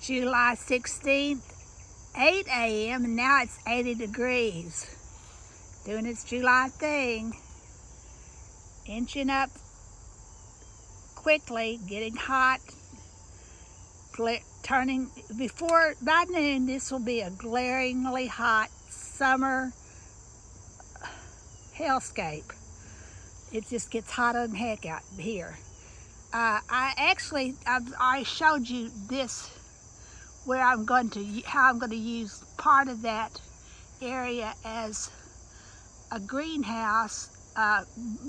July 16th, 8 a.m. and now it's 80 degrees. Doing its July thing. Inching up quickly, getting hot, turning, by noon this will be a glaringly hot summer hellscape. It just gets hotter than heck out here. I showed you this, where how I'm going to use part of that area as a greenhouse,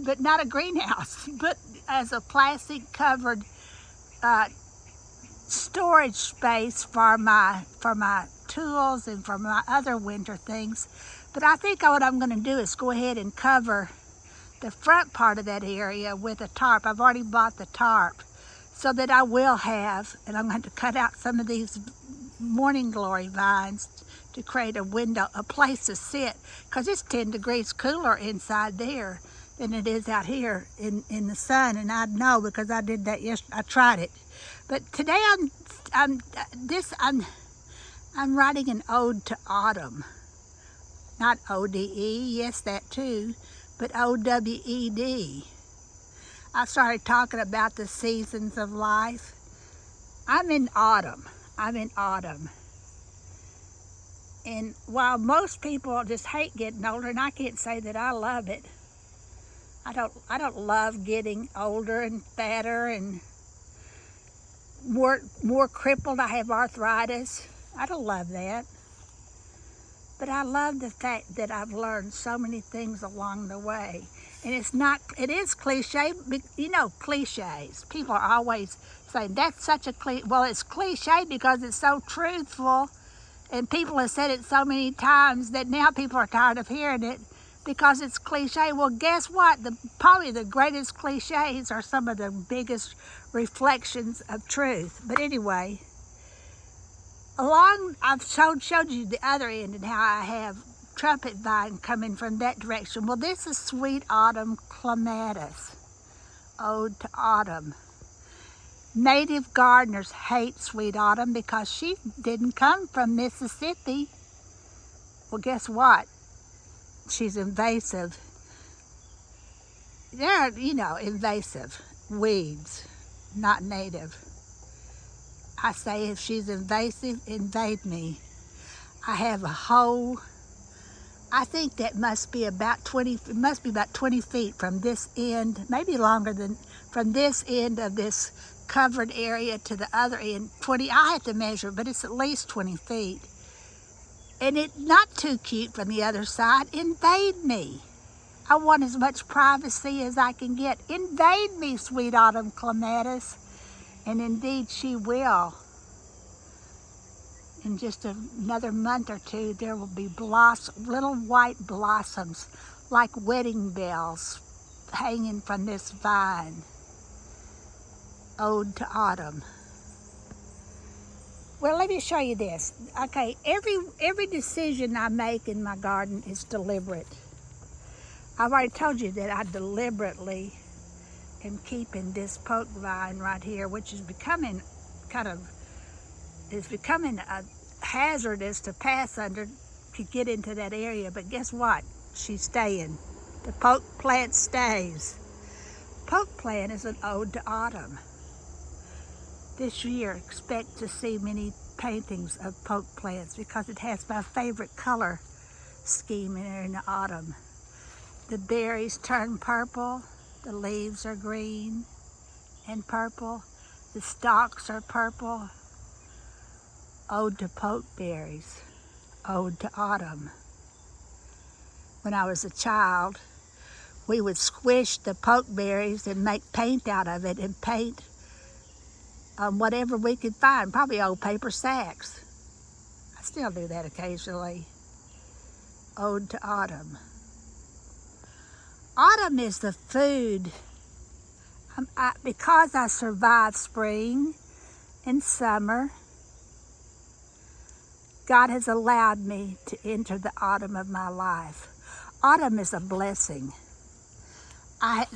but not a greenhouse, but as a plastic covered storage space for my tools and for my other winter things. But I think what I'm going to do is go ahead and cover the front part of that area with a tarp. I've already bought the tarp, so that I will have, and I'm going to cut out some of these morning glory vines to create a window, a place to sit, because it's 10 degrees cooler inside there than it is out here in the sun. And I know because I did that yesterday. I tried it. But today I'm writing an ode to autumn. Not O-D-E, yes, that too, but O-W-E-D. I started talking about the seasons of life. I'm in autumn. And while most people just hate getting older, and I can't say that I love it, I don't love getting older and fatter and more crippled. I have arthritis. I don't love that. But I love the fact that I've learned so many things along the way. And it is cliche, you know, cliches. People are always saying, that's such a cliche. Well, it's cliche because it's so truthful. And people have said it so many times that now people are tired of hearing it because it's cliche. Well, guess what? Probably the greatest cliches are some of the biggest reflections of truth. But anyway, I've showed you the other end and how I have trumpet vine coming from that direction. Well, this is Sweet Autumn Clematis, Ode to Autumn. Native gardeners hate Sweet Autumn because she didn't come from Mississippi. Well, guess what? She's invasive. They're, invasive weeds, not native. I say if she's invasive, invade me. I have a whole, I think that must be about 20 feet from this end, maybe longer than, from this end of this covered area to the other end. I have to measure, but it's at least 20 feet. And it's not too cute from the other side. Invade me. I want as much privacy as I can get. Invade me, Sweet Autumn Clematis. And indeed she will. In just another month or two, there will be little white blossoms like wedding bells hanging from this vine. Ode to Autumn. Well, let me show you this. Okay, every decision I make in my garden is deliberate. I've already told you that I deliberately am keeping this poke vine right here, which is becoming hazardous to pass under to get into that area. But guess what? She's staying. The poke plant stays. Poke plant is an ode to autumn. This year, expect to see many paintings of poke plants because it has my favorite color scheme in the autumn. The berries turn purple, the leaves are green and purple, the stalks are purple. Ode to pokeberries, ode to autumn. When I was a child, we would squish the pokeberries and make paint out of it and paint whatever we could find, probably old paper sacks. I still do that occasionally. Ode to autumn. Autumn is the food. Because I survived spring and summer, God has allowed me to enter the autumn of my life. Autumn is a blessing. I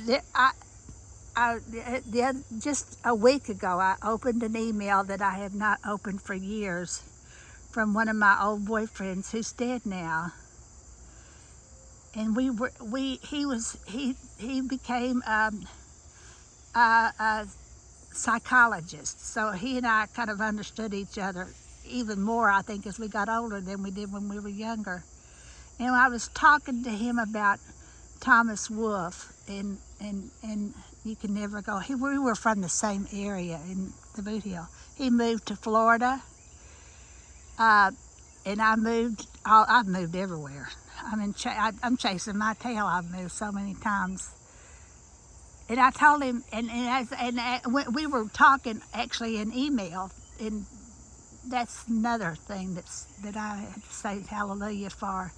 just a week ago, I opened an email that I have not opened for years from one of my old boyfriends who's dead now. And he became a psychologist. So he and I kind of understood each other even more, I think, as we got older than we did when we were younger. And I was talking to him about Thomas Wolfe and You Can Never Go. We were from the same area in the Boot Hill. He moved to Florida, and I've moved everywhere. I'm chasing my tail. I've moved so many times. And I told him, we were talking actually in email, and that's another thing that I had to say hallelujah for,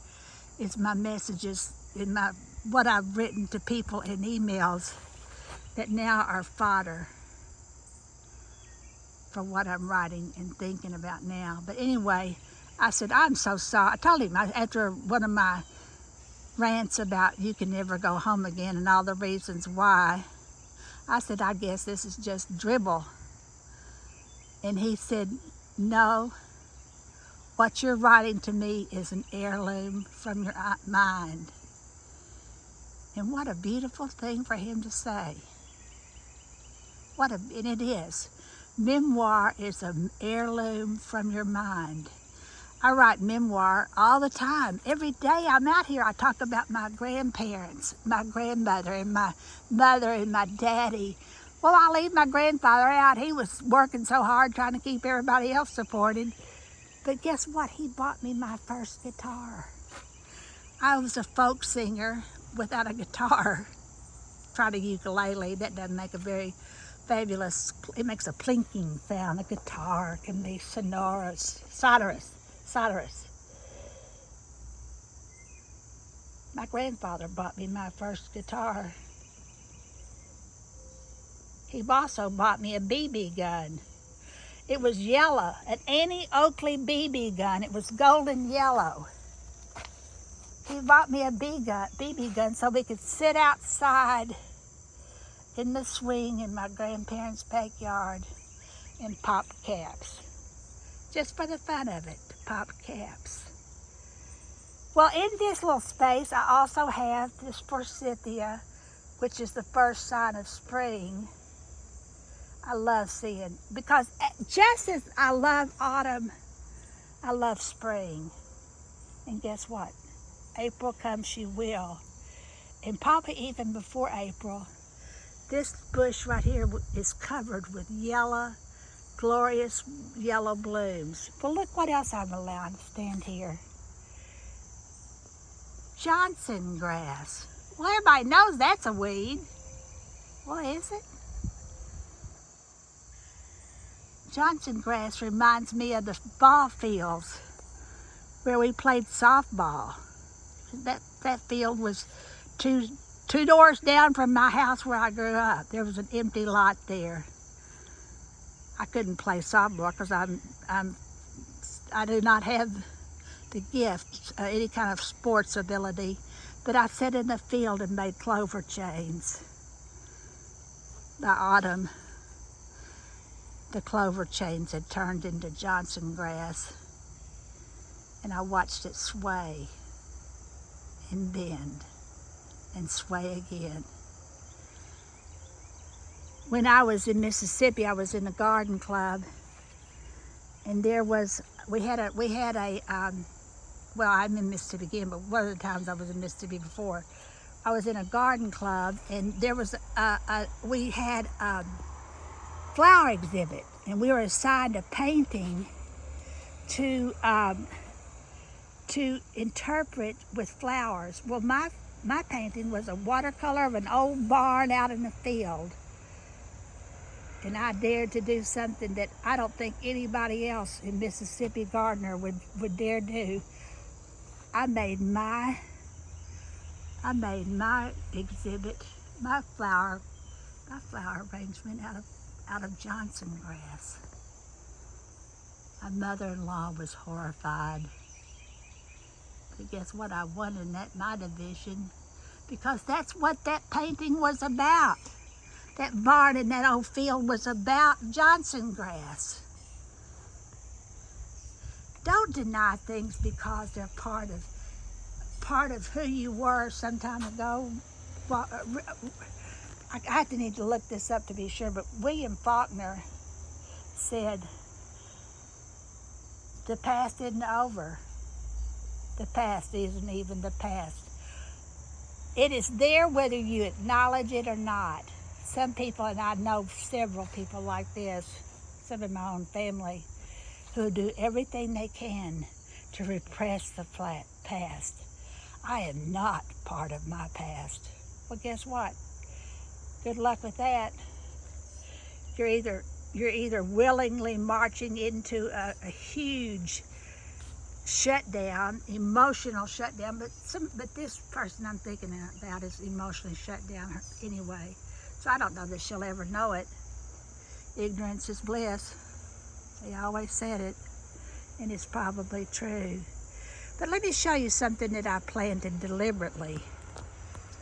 is my messages in what I've written to people in emails that now are fodder for what I'm writing and thinking about now. But anyway, I said, I'm so sorry. I told him after one of my rants about You Can Never Go Home Again and all the reasons why, I said, I guess this is just dribble. And he said, no, what you're writing to me is an heirloom from your mind. And what a beautiful thing for him to say. And it is. Memoir is an heirloom from your mind. I write memoir all the time. Every day I'm out here, I talk about my grandparents, my grandmother and my mother and my daddy. Well, I leave my grandfather out. He was working so hard trying to keep everybody else supported. But guess what? He bought me my first guitar. I was a folk singer without a guitar. Tried a ukulele. That doesn't make a very fabulous, it makes a plinking sound. A guitar can be sonorous. My grandfather bought me my first guitar. He also bought me a BB gun. It was yellow, an Annie Oakley BB gun. It was golden yellow. He bought me a BB gun so we could sit outside in the swing in my grandparents' backyard and pop caps. Just for the fun of it, to pop caps. Well, in this little space, I also have this forsythia, which is the first sign of spring. I love seeing, because just as I love autumn, I love spring. And guess what? April comes, she will. And probably even before April, this bush right here is covered with yellow, glorious yellow blooms. Well, look what else I'm allowed to stand here. Johnson grass. Well, everybody knows that's a weed. Well, is it? Johnson grass reminds me of the ball fields where we played softball. That field was two doors down from my house where I grew up. There was an empty lot there. I couldn't play softball because I do not have the gift, any kind of sports ability. But I sat in the field and made clover chains. By autumn, the clover chains had turned into Johnson grass, and I watched it sway and bend and sway again. When I was in Mississippi, I was in a garden club, and we had a well, I'm in Mississippi again, but one of the times I was in Mississippi before, I was in a garden club, and there was we had a flower exhibit, and we were assigned a painting to interpret with flowers. Well, my painting was a watercolor of an old barn out in the field, and I dared to do something that I don't think anybody else in Mississippi gardener would dare do. I made my exhibit, my flower arrangement out of Johnson grass. My mother-in-law was horrified. But guess what? I won in my division, because that's what that painting was about. That barn in that old field was about Johnson grass. Don't deny things because they're part of who you were some time ago. Well, I need to look this up to be sure, but William Faulkner said, the past isn't over. The past isn't even the past. It is there whether you acknowledge it or not. Some people, and I know several people like this, some in my own family, who do everything they can to repress the past. I am not part of my past. Well, guess what? Good luck with that. You're either willingly marching into a huge shutdown, emotional shutdown, but this person I'm thinking about is emotionally shut down anyway. So I don't know that she'll ever know it. Ignorance is bliss. They always said it, and it's probably true. But let me show you something that I planted deliberately.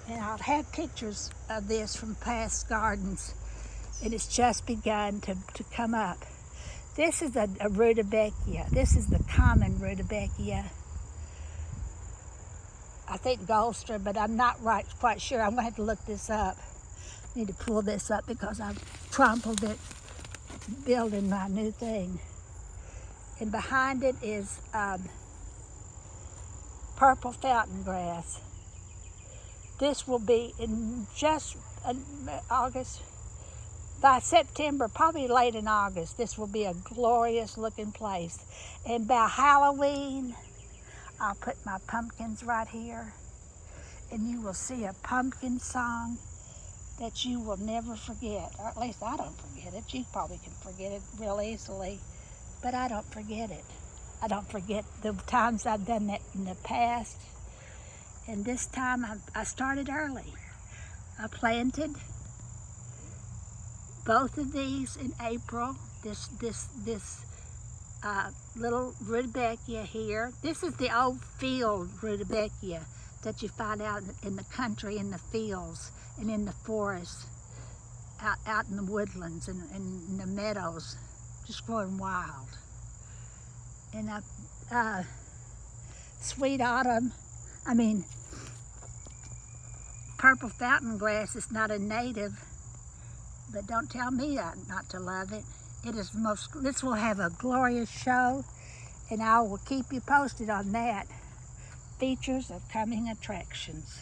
And I'll have pictures of this from past gardens, and it's just begun to come up. This is a rudbeckia. This is the common rudbeckia. I think Goldstra, but I'm not quite sure. I'm going to have to look this up. I need to pull this up because I've crumpled it building my new thing. And behind it is purple fountain grass. This will be in just August. By September, probably late in August, this will be a glorious looking place. And by Halloween, I'll put my pumpkins right here, and you will see a pumpkin song that you will never forget, or at least I don't forget it. You probably can forget it real easily, but I don't forget it. I don't forget the times I've done that in the past, and this time I started early. I planted both of these in April. This little rudbeckia here. This is the old field rudbeckia that you find out in the country, in the fields, and in the forests, out in the woodlands and in the meadows, just growing wild. And sweet autumn, purple fountain grass is not a native, but don't tell me not to love it. This will have a glorious show, and I will keep you posted on that. Features of coming attractions.